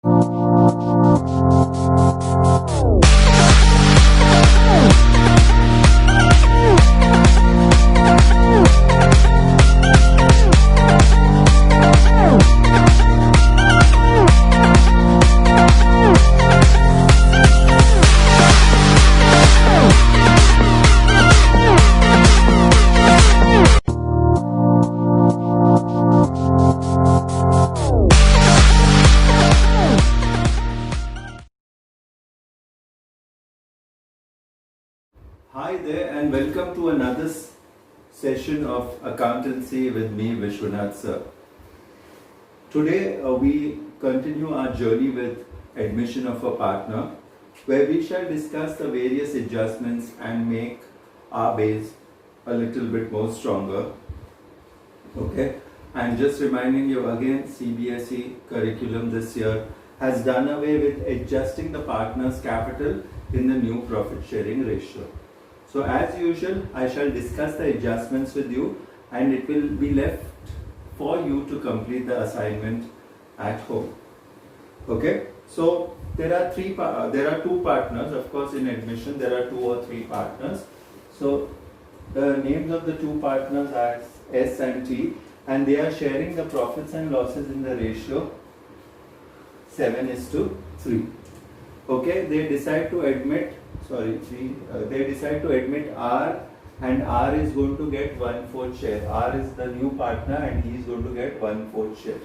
Hi there and welcome to another session of Accountancy with me, Vishwanath sir. Today we continue our journey with admission of a partner, where we shall discuss the various adjustments and make our base a little bit more stronger. Okay, and just reminding you again, CBSE curriculum this year has done away with adjusting the partner's capital in the new profit sharing ratio. So as usual, I shall discuss the adjustments with you and it will be left for you to complete the assignment at home. Okay, so there are two partners. Of course, in admission there are 2 or 3 partners. So the names of the 2 partners are S and T, and they are sharing the profits and losses in the ratio 7:3. Okay, they decide to admit R, and R is going to get 1/4 share. R is the new partner and he is going to get 1/4 share.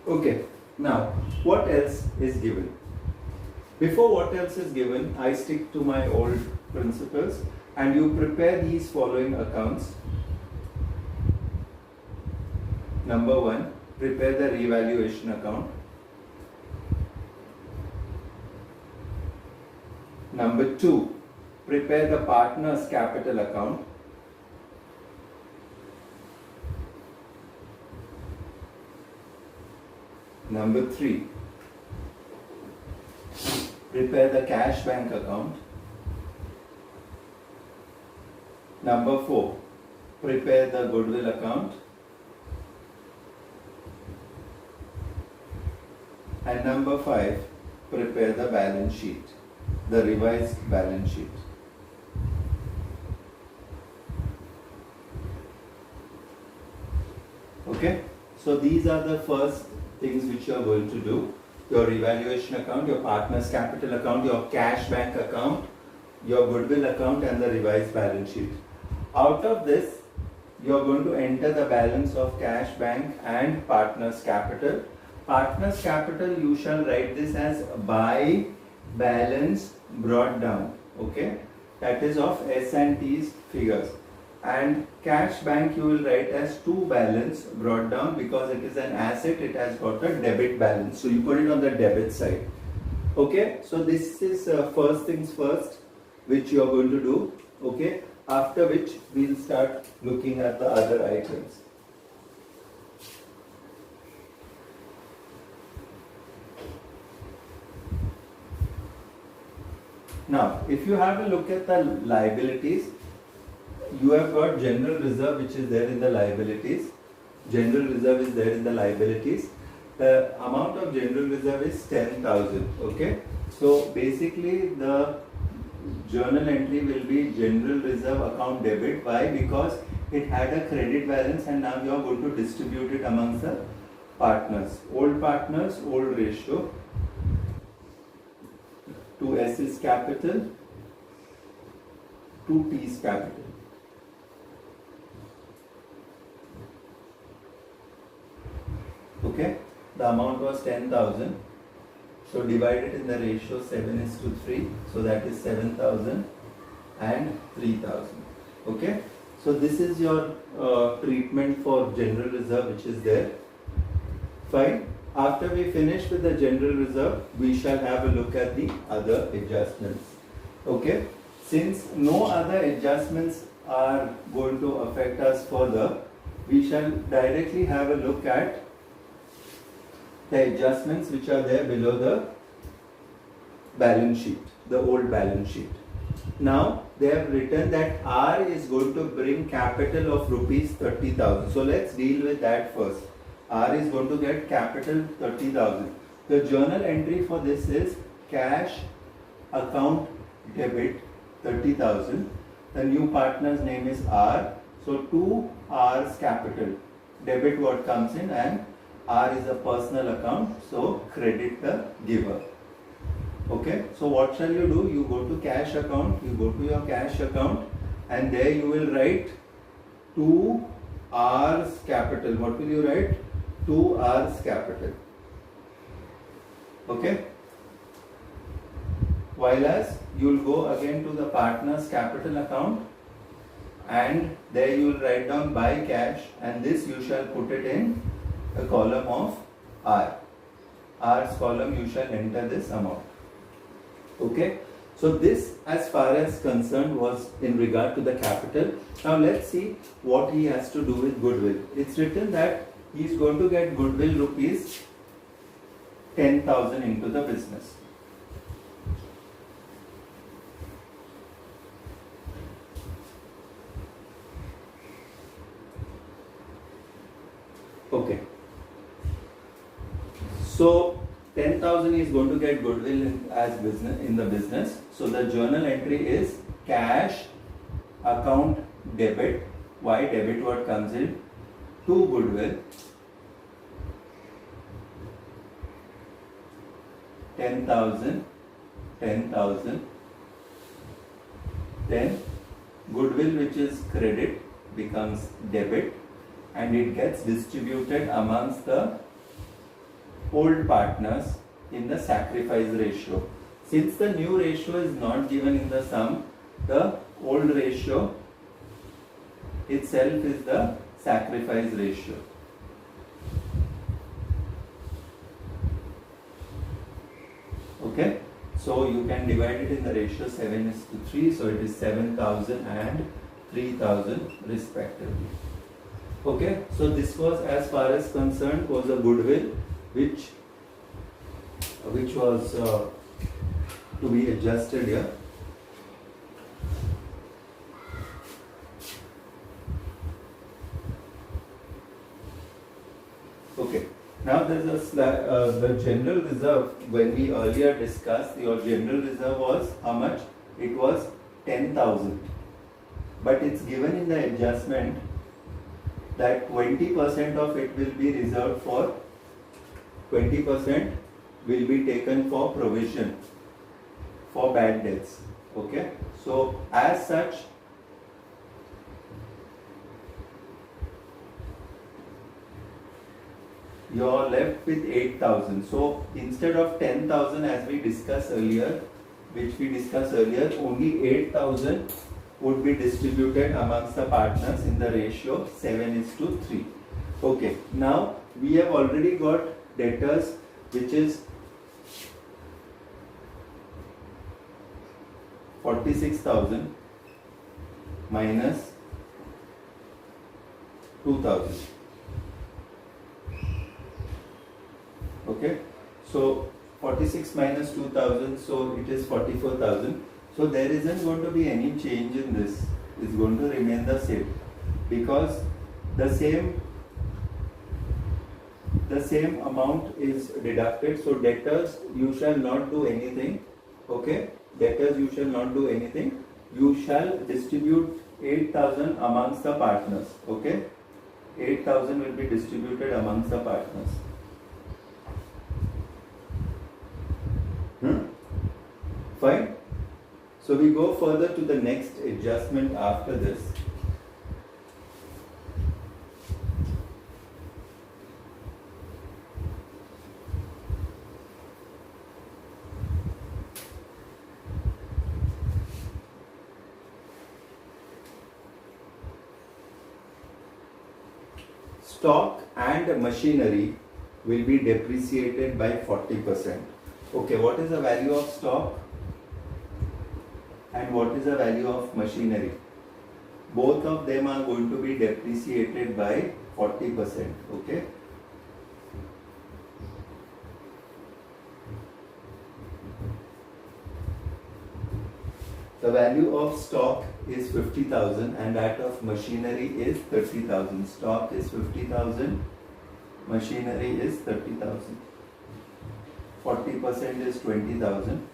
Okay, now what else is given? Before what else is given, I stick to my old principles and you prepare these following accounts. Number 1, prepare the revaluation account. Number 2, prepare the partner's capital account. Number 3, prepare the cash bank account. Number 4, prepare the goodwill account. And number 5, prepare the balance sheet, the revised balance sheet. Okay, so these are the first things which you are going to do: your revaluation account, your partner's capital account, your cash bank account, your goodwill account, and the revised balance sheet. Out of this, you are going to enter the balance of cash bank and partner's capital. Partner's capital, you shall write this as by balance brought down. Okay, that is of S and T's figures. And cash bank you will write as to balance brought down, because it is an asset, it has got a debit balance, so you put it on the debit side. Okay, so this is first things first which you are going to do. Okay, after which we will start looking at the other items. Now, if you have a look at the liabilities, you have got general reserve which is there in the liabilities. General reserve is there in the liabilities. The amount of general reserve is 10,000. Okay, so basically the journal entry will be general reserve account debit. Why? Because it had a credit balance and now you are going to distribute it amongst the partners. Old partners, old ratio. To S's capital, to T's capital. Okay, the amount was 10,000. So divide it in the ratio 7:3. So that is 7,000 and 3,000. Okay, so this is your treatment for general reserve which is there. Fine. After we finish with the general reserve, we shall have a look at the other adjustments. Okay, since no other adjustments are going to affect us further, we shall directly have a look at the adjustments which are there below the balance sheet, the old balance sheet. Now they have written that R is going to bring capital of rupees 30,000. So let's deal with that first. R is going to get capital 30,000. The journal entry for this is cash account debit 30,000. The new partner's name is R. So 2 R's capital. Debit what comes in, and R is a personal account, so credit the giver. Okay, so what shall you do? You go to cash account, you go to your cash account, and there you will write 2 R's capital. What will you write? 2 R's capital. Okay. While as you will go again to the partner's capital account, and there you will write down buy cash, and this you shall put it in a column of R. R's column you shall enter this amount. Okay. So this, as far as concerned, was in regard to the capital. Now let's see what he has to do with goodwill. It's written that he is going to get goodwill rupees 10,000 into the business. Okay. So 10,000 is going to get goodwill as business in the business. So the journal entry is cash account debit. Why debit? What comes in? To goodwill. 10,000. Then goodwill, which is credit, becomes debit, and it gets distributed amongst the old partners in the sacrifice ratio. Since the new ratio is not given in the sum, the old ratio itself is the sacrifice ratio. Okay, so you can divide it in the ratio 7:3, so it is 7,000 and 3,000 respectively. Okay, so this was, as far as concerned, was a goodwill which was to be adjusted here. Okay, now there is the general reserve. When we earlier discussed, your general reserve was how much? It was 10,000, but it's given in the adjustment that 20% of it will be reserved for, 20% will be taken for provision for bad debts. Okay, so as such, you are left with 8,000. So instead of 10,000 as we discussed earlier, only 8,000 would be distributed amongst the partners in the ratio 7:3. Okay, now we have already got debtors, which is 46,000 minus 2,000. Okay, so 46 minus 2,000, so it is 44,000. So there isn't going to be any change in this. It's going to remain the same, because the same amount is deducted. So debtors, you shall not do anything. Okay, debtors, you shall not do anything. You shall distribute 8,000 amongst the partners. Okay, 8,000 will be distributed amongst the partners. Fine. So we go further to the next adjustment after this. Stock and machinery will be depreciated by 40%. Okay, what is the value of stock and what is the value of machinery? Both of them are going to be depreciated by 40%. Okay. The value of stock is 50,000 and that of machinery is 30,000. Stock is 50,000, machinery is 30,000. 40% is 20,000.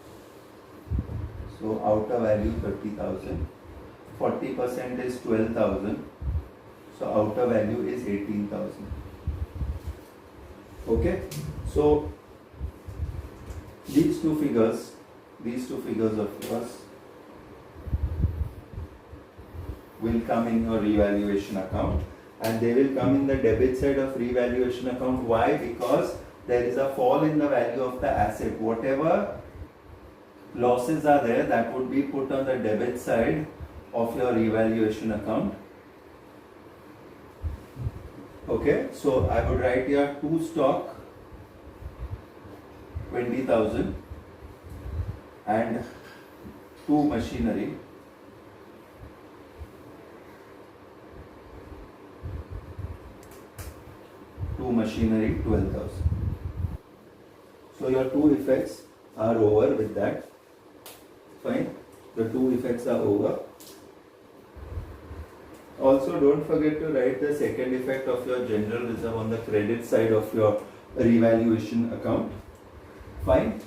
So outer value 30,000. 40% is 12,000. So outer value is 18,000. Okay. So these two figures of yours will come in your revaluation account, and they will come in the debit side of revaluation account. Why? Because there is a fall in the value of the asset. Whatever losses are there, that would be put on the debit side of your revaluation account. Okay, so I would write here 2 stock 20,000 and 2 machinery 12,000. So your 2 effects are over with that. Fine, the 2 effects are over. Also, don't forget to write the second effect of your general reserve on the credit side of your revaluation account. Fine.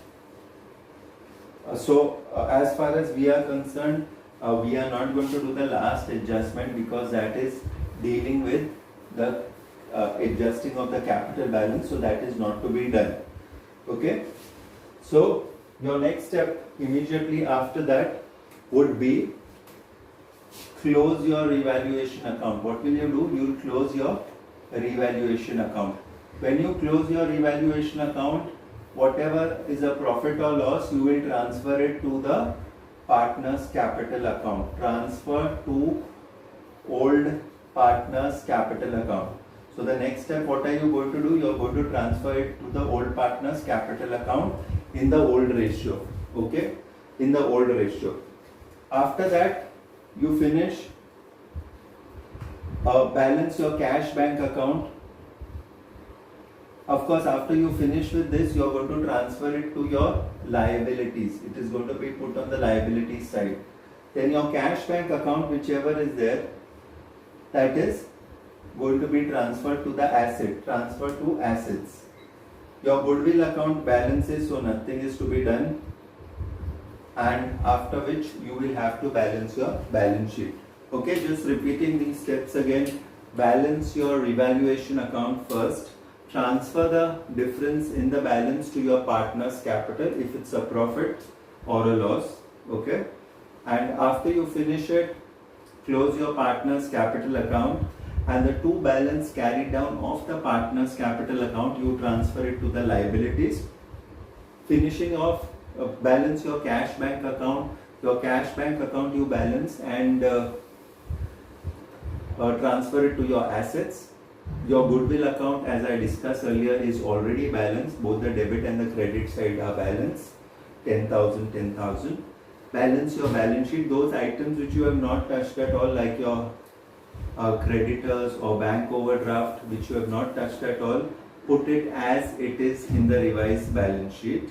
As far as we are concerned, we are not going to do the last adjustment because that is dealing with the adjusting of the capital balance, so that is not to be done. Okay. So your next step immediately after that would be close your revaluation account. What will you do? You will close your revaluation account. When you close your revaluation account, whatever is a profit or loss, you will transfer it to the partner's capital account. Transfer to old partner's capital account. So the next step, what are you going to do? You are going to transfer it to the old partner's capital account in the old ratio. Okay, in the old ratio. After that, you finish balance your cash bank account. Of course, after you finish with this, you are going to transfer it to your liabilities. It is going to be put on the liability side. Then your cash bank account, whichever is there, that is going to be transferred to the asset. Transfer to assets. Your goodwill account balances, so nothing is to be done. And after which you will have to balance your balance sheet. Okay, just repeating these steps again. Balance your revaluation account first. Transfer the difference in the balance to your partner's capital if it's a profit or a loss. Okay, and after you finish it, close your partner's capital account, and the two balance carried down of the partner's capital account, you transfer it to the liabilities. Finishing off, balance your cash bank account. Your cash bank account you balance and transfer it to your assets. Your goodwill account, as I discussed earlier, is already balanced. Both the debit and the credit side are balanced. 10,000, 10,000. Balance your balance sheet. Those items which you have not touched at all, like your creditors or bank overdraft, which you have not touched at all, put it as it is in the revised balance sheet.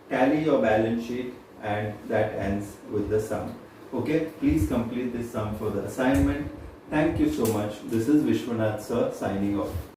Tally your balance sheet, and that ends with the sum. Okay, please complete this sum for the assignment. Thank you so much. This is Vishwanath sir signing off.